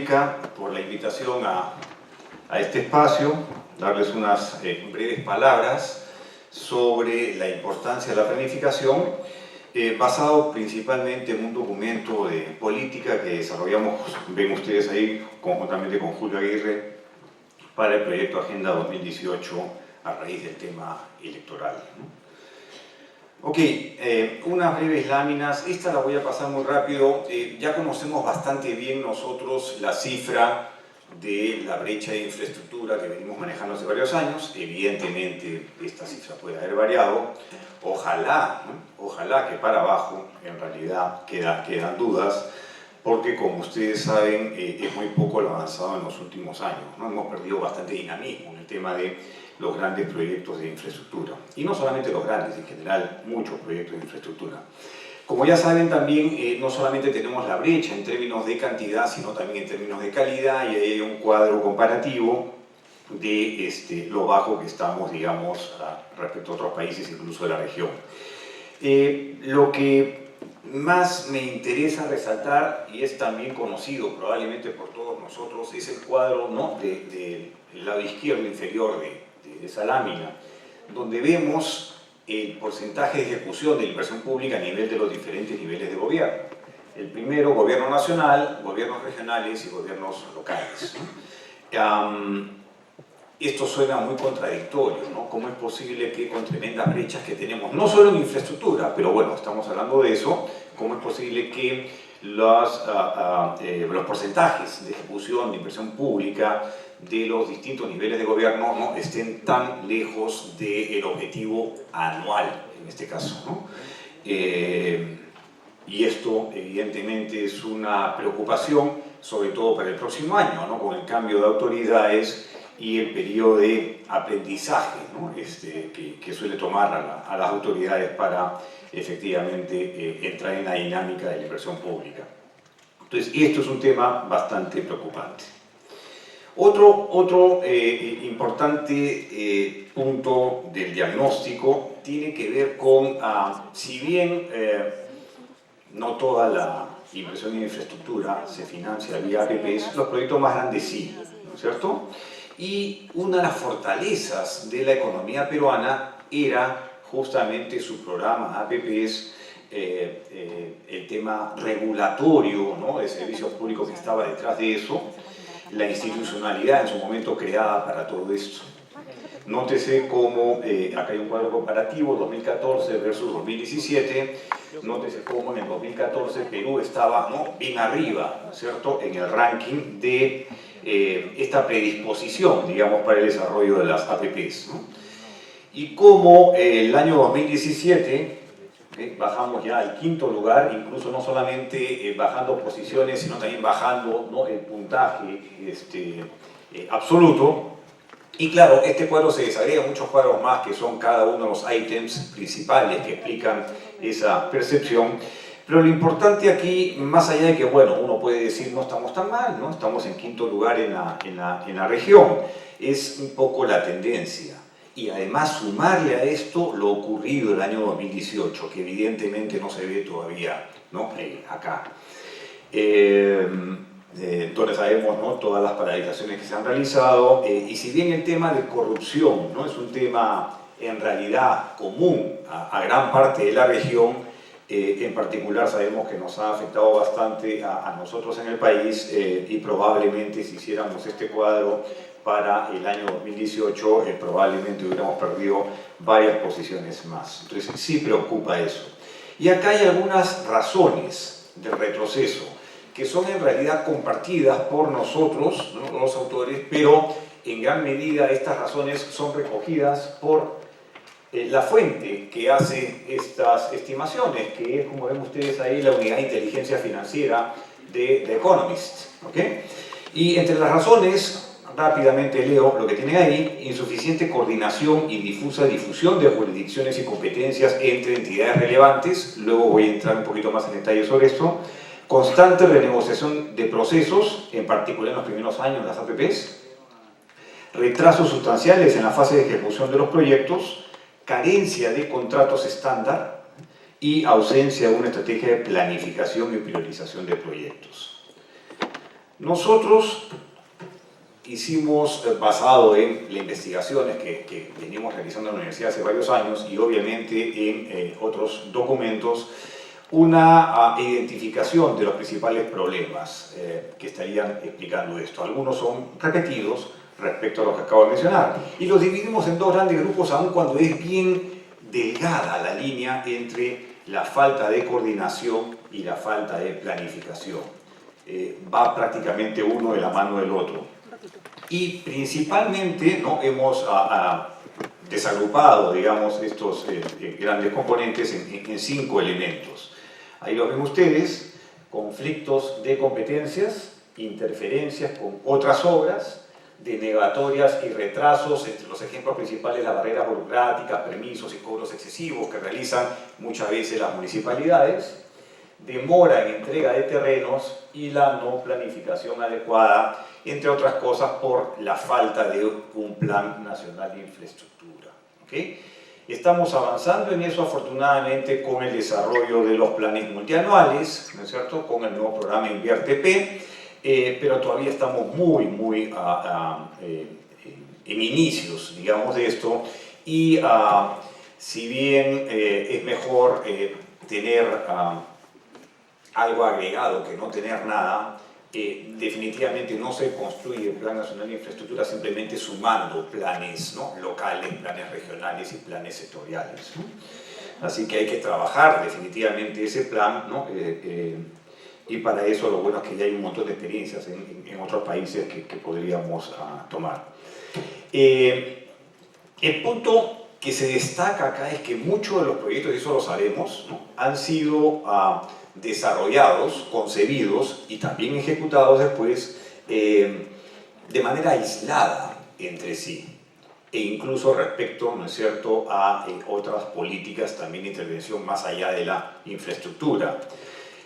Pública por la invitación a este espacio, darles unas breves palabras sobre la importancia de la planificación, basado principalmente en un documento de política que desarrollamos, ven ustedes ahí, conjuntamente con Julio Aguirre, para el proyecto Agenda 2018 a raíz del tema electoral, ¿no? Ok, unas breves láminas, esta la voy a pasar muy rápido. Ya conocemos bastante bien nosotros la cifra de la brecha de infraestructura que venimos manejando hace varios años. Evidentemente esta cifra puede haber variado. Ojalá, ¿no? Ojalá que para abajo, en realidad quedan dudas, porque como ustedes saben es muy poco lo avanzado en los últimos años, ¿no? Hemos perdido bastante dinamismo en el tema de los grandes proyectos de infraestructura. Y no solamente los grandes, en general, muchos proyectos de infraestructura. Como ya saben también, no solamente tenemos la brecha en términos de cantidad, sino también en términos de calidad, y ahí hay un cuadro comparativo de lo bajo que estamos, digamos, respecto a otros países, incluso de la región. Lo que más me interesa resaltar, y es también conocido probablemente por todos nosotros, es el cuadro, ¿no?, del lado izquierdo inferior de esa lámina, donde vemos el porcentaje de ejecución de la inversión pública a nivel de los diferentes niveles de gobierno. El primero, gobierno nacional, gobiernos regionales y gobiernos locales. Esto suena muy contradictorio, ¿no? ¿Cómo es posible que con tremendas brechas que tenemos, no solo en infraestructura, pero bueno, estamos hablando de eso, cómo es posible que los porcentajes de ejecución de inversión pública de los distintos niveles de gobierno no estén tan lejos del objetivo anual, en este caso, ¿no? Y esto evidentemente es una preocupación, sobre todo para el próximo año, ¿no?, con el cambio de autoridades y el periodo de aprendizaje, ¿no?, que suele tomar a las autoridades para efectivamente entrar en la dinámica de la inversión pública. Entonces, esto es un tema bastante preocupante. Otro importante punto del diagnóstico tiene que ver con, si bien no toda la inversión en infraestructura se financia vía APPs, los proyectos más grandes sí, ¿no es cierto? Y una de las fortalezas de la economía peruana era justamente su programa APPs, el tema regulatorio, ¿no?, de servicios públicos que estaba detrás de eso, la institucionalidad en su momento creada para todo esto. Nótese cómo, acá hay un cuadro comparativo, 2014 versus 2017, nótese cómo en el 2014 Perú estaba, ¿no?, bien arriba, ¿no es cierto?, en el ranking de esta predisposición, digamos, para el desarrollo de las APPs, ¿no? Y cómo el año 2017 bajamos ya al quinto lugar, incluso no solamente bajando posiciones, sino también bajando, ¿no?, el puntaje absoluto. Y claro, este cuadro se desagrega muchos cuadros más que son cada uno de los ítems principales que explican esa percepción. Pero lo importante aquí, más allá de que, bueno, uno puede decir no estamos tan mal, ¿no?, estamos en quinto lugar en la región, es un poco la tendencia. Y además sumarle a esto lo ocurrido el año 2018, que evidentemente no se ve todavía, ¿no?, acá. Donde sabemos, ¿no?, todas las paralizaciones que se han realizado, y si bien el tema de corrupción, ¿no?, es un tema en realidad común a gran parte de la región, en particular sabemos que nos ha afectado bastante a nosotros en el país, y probablemente si hiciéramos este cuadro para el año 2018, probablemente hubiéramos perdido varias posiciones más. Entonces sí preocupa eso. Y acá hay algunas razones del retroceso que son en realidad compartidas por nosotros, ¿no?, los autores, pero en gran medida estas razones son recogidas por la fuente que hace estas estimaciones, que es, como ven ustedes ahí, la unidad de inteligencia financiera de The Economist, ¿okay? Y entre las razones, rápidamente leo lo que tiene ahí: insuficiente coordinación y difusa difusión de jurisdicciones y competencias entre entidades relevantes, luego voy a entrar un poquito más en detalle sobre esto, constante renegociación de procesos, en particular en los primeros años de las APPs, retrasos sustanciales en la fase de ejecución de los proyectos, carencia de contratos estándar y ausencia de una estrategia de planificación y priorización de proyectos. Nosotros hicimos, basado en las investigaciones que venimos realizando en la universidad hace varios años y obviamente en otros documentos, una identificación de los principales problemas que estarían explicando esto. Algunos son repetidos respecto a los que acabo de mencionar y los dividimos en dos grandes grupos, aun cuando es bien delgada la línea entre la falta de coordinación y la falta de planificación. Va prácticamente uno de la mano del otro. Y principalmente, ¿no?, hemos desagrupado, digamos, estos grandes componentes en 5 elementos. Ahí lo ven ustedes: conflictos de competencias, interferencias con otras obras, denegatorias y retrasos. Entre los ejemplos principales, la barrera burocrática, permisos y cobros excesivos que realizan muchas veces las municipalidades, demora en entrega de terrenos y la no planificación adecuada, entre otras cosas por la falta de un plan nacional de infraestructura. ¿Okay? Estamos avanzando en eso, afortunadamente, con el desarrollo de los planes multianuales, ¿no es cierto?, con el nuevo programa InviérteP, pero todavía estamos muy en inicios, digamos, de esto, y si bien es mejor tener algo agregado que no tener nada, definitivamente no se construye el Plan Nacional de Infraestructura simplemente sumando planes, ¿no?, locales, planes regionales y planes sectoriales, ¿no? Así que hay que trabajar definitivamente ese plan, ¿no? Y para eso lo bueno es que ya hay un montón de experiencias en otros países que podríamos tomar. El punto que se destaca acá es que muchos de los proyectos, y eso lo sabemos, ¿no?, han sido desarrollados, concebidos y también ejecutados después de manera aislada entre sí, e incluso respecto, ¿no es cierto?, a otras políticas también de intervención más allá de la infraestructura.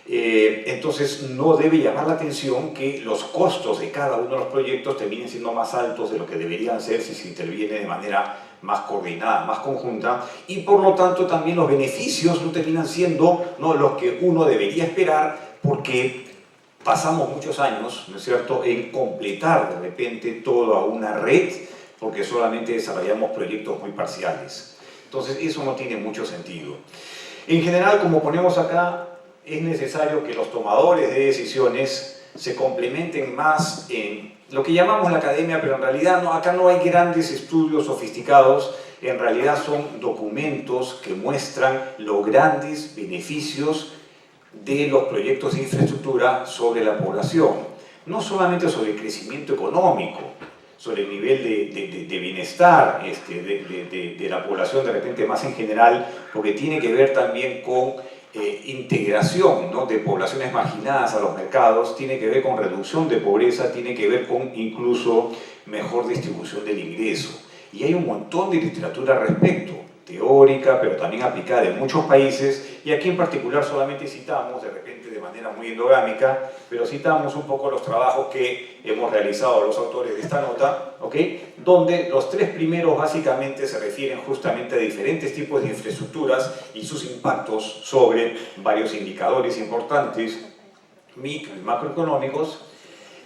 Entonces no debe llamar la atención que los costos de cada uno de los proyectos terminen siendo más altos de lo que deberían ser si se interviene de manera más coordinada, más conjunta, y por lo tanto también los beneficios no terminan siendo, ¿no?, los que uno debería esperar, porque pasamos muchos años, ¿no es cierto?, en completar de repente toda una red, porque solamente desarrollamos proyectos muy parciales. Entonces eso no tiene mucho sentido. En general, como ponemos acá, es necesario que los tomadores de decisiones se complementen más en lo que llamamos la academia, pero en realidad acá no hay grandes estudios sofisticados, en realidad son documentos que muestran los grandes beneficios de los proyectos de infraestructura sobre la población, no solamente sobre el crecimiento económico, sobre el nivel de bienestar de la población, de repente más en general, porque tiene que ver también con integración, ¿no?, de poblaciones marginadas a los mercados, tiene que ver con reducción de pobreza, tiene que ver con incluso mejor distribución del ingreso. Y hay un montón de literatura al respecto, teórica, pero también aplicada en muchos países, y aquí en particular solamente citamos, de repente de manera muy endogámica, pero citamos un poco los trabajos que hemos realizado los autores de esta nota, ¿okay?, donde los 3 primeros básicamente se refieren justamente a diferentes tipos de infraestructuras y sus impactos sobre varios indicadores importantes, micro y macroeconómicos.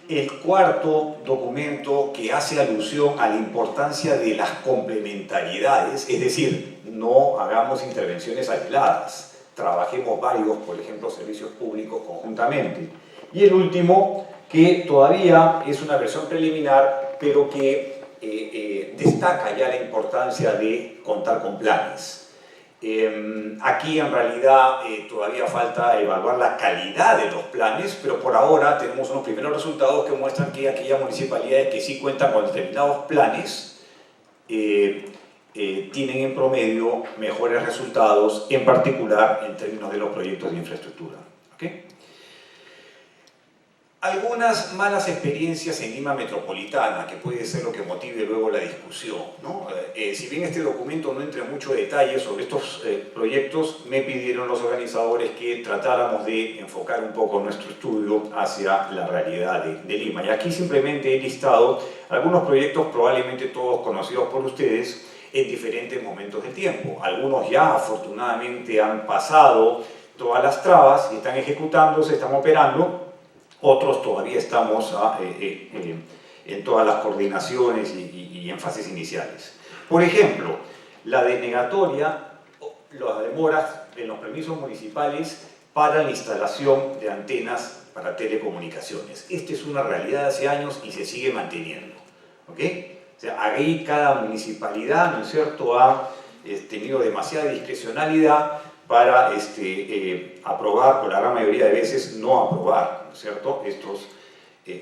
El cuarto documento, que hace alusión a la importancia de las complementariedades, es decir, no hagamos intervenciones aisladas, trabajemos varios, por ejemplo, servicios públicos conjuntamente. Y el último, que todavía es una versión preliminar, pero que destaca ya la importancia de contar con planes. Aquí en realidad todavía falta evaluar la calidad de los planes, pero por ahora tenemos unos primeros resultados que muestran que aquellas municipalidades que sí cuentan con determinados planes tienen en promedio mejores resultados, en particular en términos de los proyectos de infraestructura. ¿Okay? Algunas malas experiencias en Lima Metropolitana, que puede ser lo que motive luego la discusión, ¿no? Si bien este documento no entra en mucho detalle sobre estos proyectos, me pidieron los organizadores que tratáramos de enfocar un poco nuestro estudio hacia la realidad de Lima. Y aquí simplemente he listado algunos proyectos, probablemente todos conocidos por ustedes, en diferentes momentos de tiempo. Algunos ya afortunadamente han pasado todas las trabas y están ejecutándose, están operando. Otros todavía estamos en todas las coordinaciones y en fases iniciales. Por ejemplo, la denegatoria, las demoras en los permisos municipales para la instalación de antenas para telecomunicaciones. Esta es una realidad de hace años y se sigue manteniendo. ¿Ok? O sea, ahí cada municipalidad, ¿no es cierto?, ha tenido demasiada discrecionalidad para aprobar, o la gran mayoría de veces no aprobar, ¿no es cierto?, estos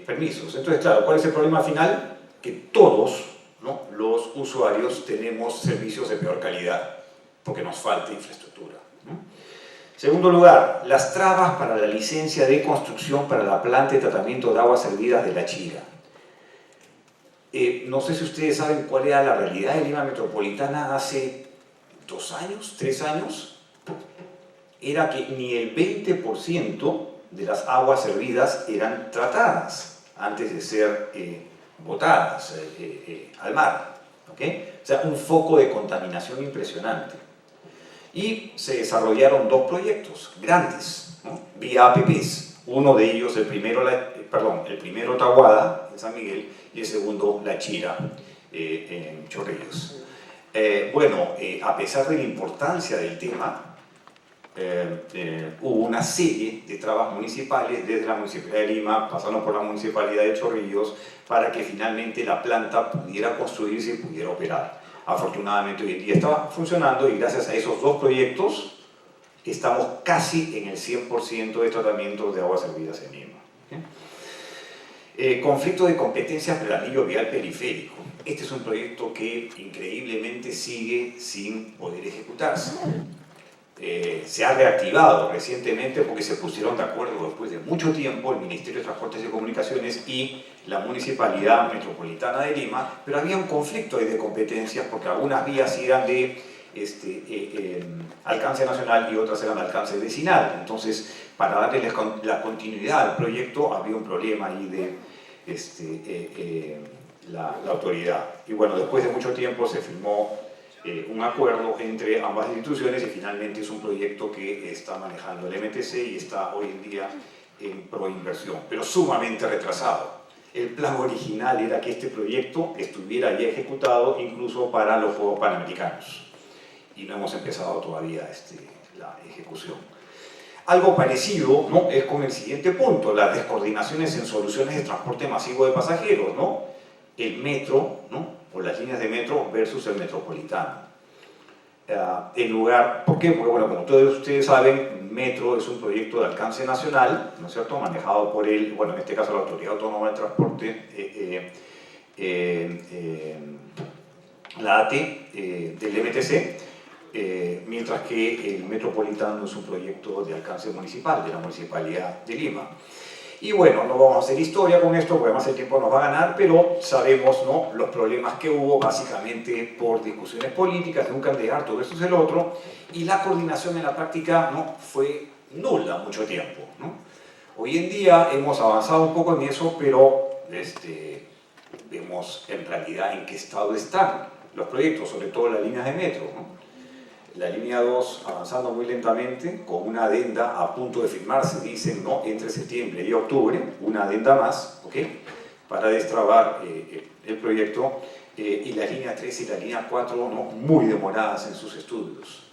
permisos. Entonces, claro, ¿cuál es el problema final? Que todos, ¿no?, los usuarios tenemos servicios de peor calidad, porque nos falta infraestructura, ¿no? Segundo lugar, las trabas para la licencia de construcción para la planta de tratamiento de aguas servidas de La Chira. No sé si ustedes saben cuál era la realidad de Lima Metropolitana hace 2 años, 3 años. Era que ni el 20% de las aguas servidas eran tratadas antes de ser botadas al mar. ¿Okay? O sea, un foco de contaminación impresionante. Y se desarrollaron 2 proyectos grandes, ¿no?, vía APPs. Uno de ellos, el primero Tahuada, en San Miguel, y el segundo La Chira, en Chorrillos. A pesar de la importancia del tema, hubo una serie de trabas municipales, desde la Municipalidad de Lima, pasando por la Municipalidad de Chorrillos, para que finalmente la planta pudiera construirse y pudiera operar. Afortunadamente hoy en día está funcionando y gracias a esos 2 proyectos estamos casi en el 100% de tratamiento de aguas servidas en Lima. ¿Okay? Conflicto de competencias del anillo vial periférico. Este es un proyecto que increíblemente sigue sin poder ejecutarse. Se ha reactivado recientemente porque se pusieron de acuerdo después de mucho tiempo el Ministerio de Transportes y Comunicaciones y la Municipalidad Metropolitana de Lima, pero había un conflicto ahí de competencias porque algunas vías eran de alcance nacional y otras eran de alcance vecinal. Entonces, para darle la continuidad al proyecto había un problema ahí de la autoridad. Y bueno, después de mucho tiempo se firmó un acuerdo entre ambas instituciones y finalmente es un proyecto que está manejando el MTC y está hoy en día en proinversión, pero sumamente retrasado. El plan original era que este proyecto estuviera ya ejecutado incluso para los Juegos Panamericanos y no hemos empezado todavía la ejecución. Algo parecido, ¿no?, es con el siguiente punto, las descoordinaciones en soluciones de transporte masivo de pasajeros, ¿no? El metro, ¿no?, o las líneas de metro versus el metropolitano. ¿Por qué? Porque, bueno, como todos ustedes saben, Metro es un proyecto de alcance nacional, ¿no es cierto?, manejado por en este caso la Autoridad Autónoma del Transporte, la ATE del MTC, mientras que el metropolitano es un proyecto de alcance municipal, de la Municipalidad de Lima. Y bueno, no vamos a hacer historia con esto, porque además el tiempo nos va a ganar, pero sabemos, ¿no?, los problemas que hubo básicamente por discusiones políticas de un candidato versus el otro, y la coordinación en la práctica, ¿no?, fue nula mucho tiempo, ¿no? Hoy en día hemos avanzado un poco en eso, pero vemos en realidad en qué estado están los proyectos, sobre todo las líneas de metro, ¿no? La línea 2 avanzando muy lentamente, con una adenda a punto de firmarse, dicen, ¿no?, entre septiembre y octubre, una adenda más, ¿ok?, para destrabar el proyecto, y la línea 3 y la línea 4, ¿no?, muy demoradas en sus estudios.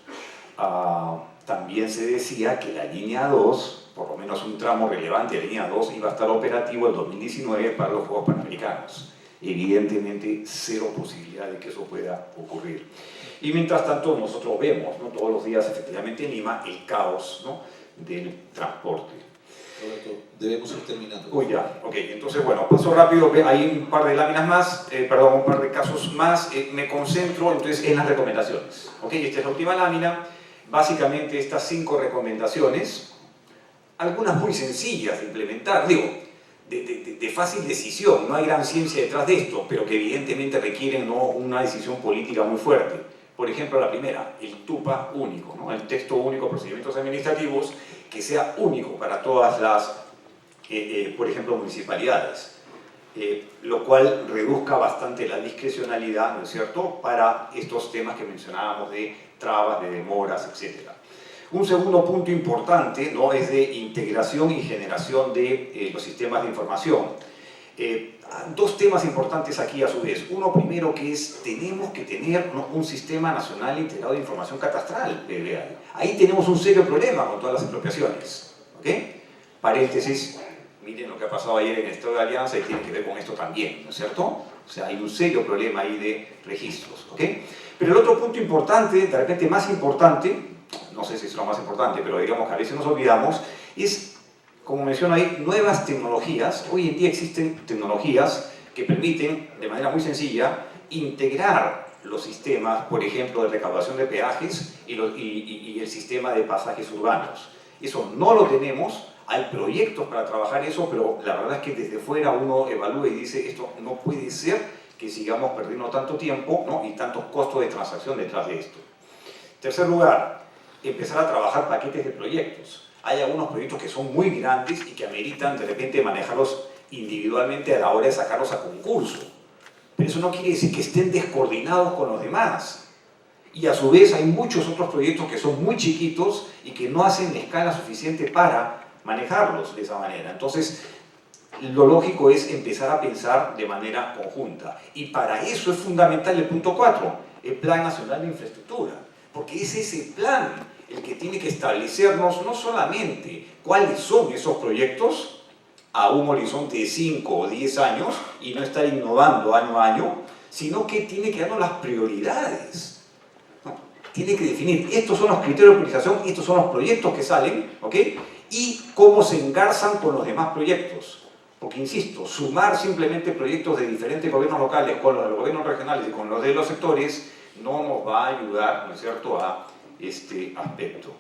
También se decía que la línea 2, por lo menos un tramo relevante de la línea 2, iba a estar operativo en 2019 para los Juegos Panamericanos. Evidentemente, cero posibilidad de que eso pueda ocurrir. Y mientras tanto, nosotros vemos, ¿no?, todos los días, efectivamente, en Lima, el caos, ¿no?, del transporte. Roberto, debemos ir terminando. Uy, ya, ok. Entonces, bueno, paso rápido, hay un par de láminas más, un par de casos más. Me concentro, entonces, en las recomendaciones. Ok, esta es la última lámina. Básicamente, estas 5 recomendaciones, algunas muy sencillas de implementar, digo, de fácil decisión, no hay gran ciencia detrás de esto, pero que evidentemente requieren, ¿no?, una decisión política muy fuerte. Por ejemplo, la primera, el TUPA único, ¿no?, el texto único de procedimientos administrativos, que sea único para todas las, por ejemplo, municipalidades, lo cual reduzca bastante la discrecionalidad, ¿no es cierto?, para estos temas que mencionábamos de trabas, de demoras, etc. Un segundo punto importante, ¿no?, es de integración y generación de los sistemas de información. Dos temas importantes aquí a su vez. Uno primero, que es, tenemos que tener, ¿no?, un sistema nacional integrado de información catastral. Ahí tenemos un serio problema con todas las expropiaciones. ¿Ok? Paréntesis, miren lo que ha pasado ayer en el Estado de Alianza y tiene que ver con esto también, ¿no es cierto? O sea, hay un serio problema ahí de registros. ¿Ok? Pero el otro punto importante, de repente más importante, no sé si es lo más importante, pero digamos que a veces nos olvidamos, es, como menciono ahí, nuevas tecnologías. Hoy en día existen tecnologías que permiten, de manera muy sencilla, integrar los sistemas, por ejemplo, de recaudación de peajes y el sistema de pasajes urbanos. Eso no lo tenemos, hay proyectos para trabajar eso, pero la verdad es que desde fuera uno evalúa y dice, esto no puede ser que sigamos perdiendo tanto tiempo, ¿no?, y tantos costos de transacción detrás de esto. En tercer lugar, empezar a trabajar paquetes de proyectos. Hay algunos proyectos que son muy grandes y que ameritan de repente manejarlos individualmente a la hora de sacarlos a concurso. Pero eso no quiere decir que estén descoordinados con los demás. Y a su vez hay muchos otros proyectos que son muy chiquitos y que no hacen la escala suficiente para manejarlos de esa manera. Entonces, lo lógico es empezar a pensar de manera conjunta. Y para eso es fundamental el punto 4, el Plan Nacional de Infraestructura. Porque es ese plan el que tiene que establecernos no solamente cuáles son esos proyectos a un horizonte de 5 o 10 años y no estar innovando año a año, sino que tiene que darnos las prioridades. ¿No? Tiene que definir, estos son los criterios de priorización, estos son los proyectos que salen, ¿ok?, y cómo se engarzan con los demás proyectos. Porque, insisto, sumar simplemente proyectos de diferentes gobiernos locales con los de los gobiernos regionales y con los de los sectores no nos va a ayudar, ¿no es cierto?, a este aspecto.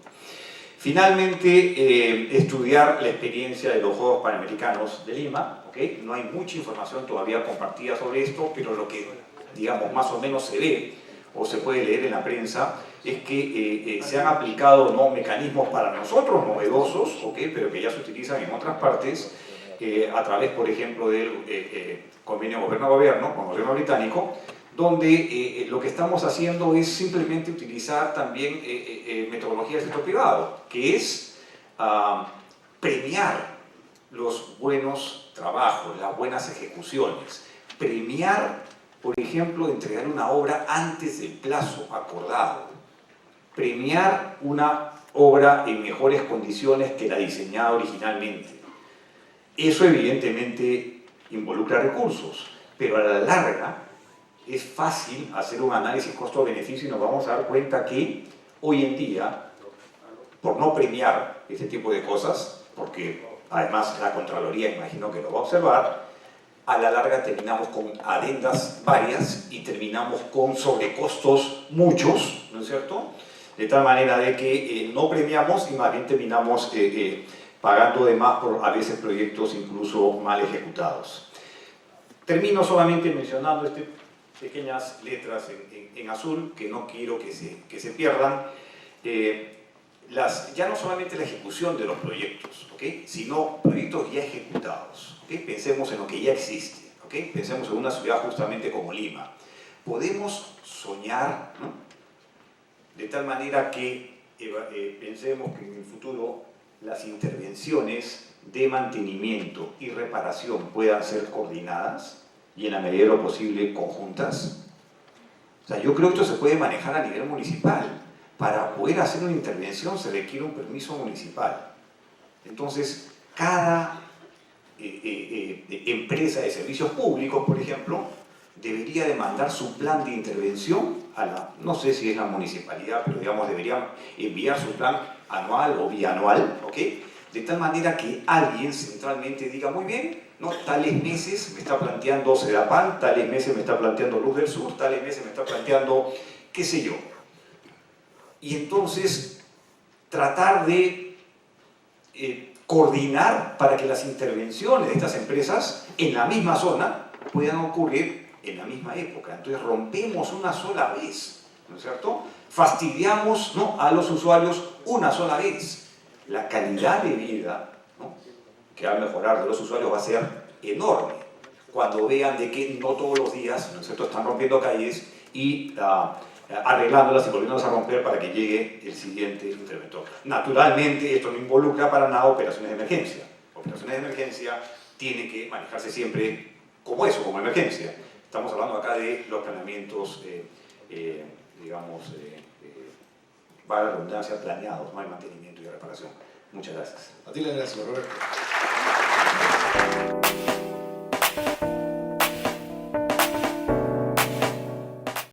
Finalmente, estudiar la experiencia de los Juegos Panamericanos de Lima. ¿Okay? No hay mucha información todavía compartida sobre esto, pero lo que, digamos, más o menos se ve o se puede leer en la prensa es que se han aplicado, ¿no?, mecanismos para nosotros novedosos, ¿okay?, pero que ya se utilizan en otras partes, a través, por ejemplo, del convenio gobierno-gobierno con el gobierno británico, donde lo que estamos haciendo es simplemente utilizar también metodologías del sector privado, que es premiar los buenos trabajos, las buenas ejecuciones, premiar, por ejemplo, entregar una obra antes del plazo acordado, premiar una obra en mejores condiciones que la diseñada originalmente. Eso evidentemente involucra recursos, pero a la larga es fácil hacer un análisis costo-beneficio y nos vamos a dar cuenta que hoy en día, por no premiar este tipo de cosas, porque además la Contraloría imagino que lo va a observar, a la larga terminamos con adendas varias y terminamos con sobrecostos muchos, ¿no es cierto? De tal manera de que no premiamos y más bien terminamos pagando de más por a veces proyectos incluso mal ejecutados. Termino solamente mencionando pequeñas letras en azul que no quiero que se pierdan. Ya no solamente la ejecución de los proyectos, ¿okay?, sino proyectos ya ejecutados. ¿Okay? Pensemos en lo que ya existe. ¿Okay? Pensemos en una ciudad justamente como Lima. Podemos soñar, ¿no?, de tal manera que pensemos que en el futuro las intervenciones de mantenimiento y reparación puedan ser coordinadas y en la medida de lo posible conjuntas. O sea, yo creo que esto se puede manejar a nivel municipal. Para poder hacer una intervención se requiere un permiso municipal. Entonces, cada empresa de servicios públicos, por ejemplo, debería de mandar su plan de intervención a no sé si es la municipalidad, pero digamos debería enviar su plan anual o bianual, ¿ok?, de tal manera que alguien centralmente diga, muy bien, ¿no?, tales meses me está planteando Sedapan, tales meses me está planteando Luz del Sur, tales meses me está planteando, qué sé yo. Y entonces tratar de coordinar para que las intervenciones de estas empresas en la misma zona puedan ocurrir en la misma época. Entonces rompemos una sola vez, ¿no es cierto? Fastidiamos, ¿no?, a los usuarios una sola vez. La calidad de vida, ¿no?, que va a mejorar de los usuarios va a ser enorme cuando vean de que no todos los días, ¿no es cierto?, están rompiendo calles y arreglándolas y volviéndolas a romper para que llegue el siguiente interventor. Naturalmente, esto no involucra para nada operaciones de emergencia. Operaciones de emergencia tienen que manejarse siempre como eso, como emergencia. Estamos hablando acá de los planeamientos, digamos, para la redundancia, planeados, no hay mantenimiento y reparación. Muchas gracias. A ti las gracias, Roberto.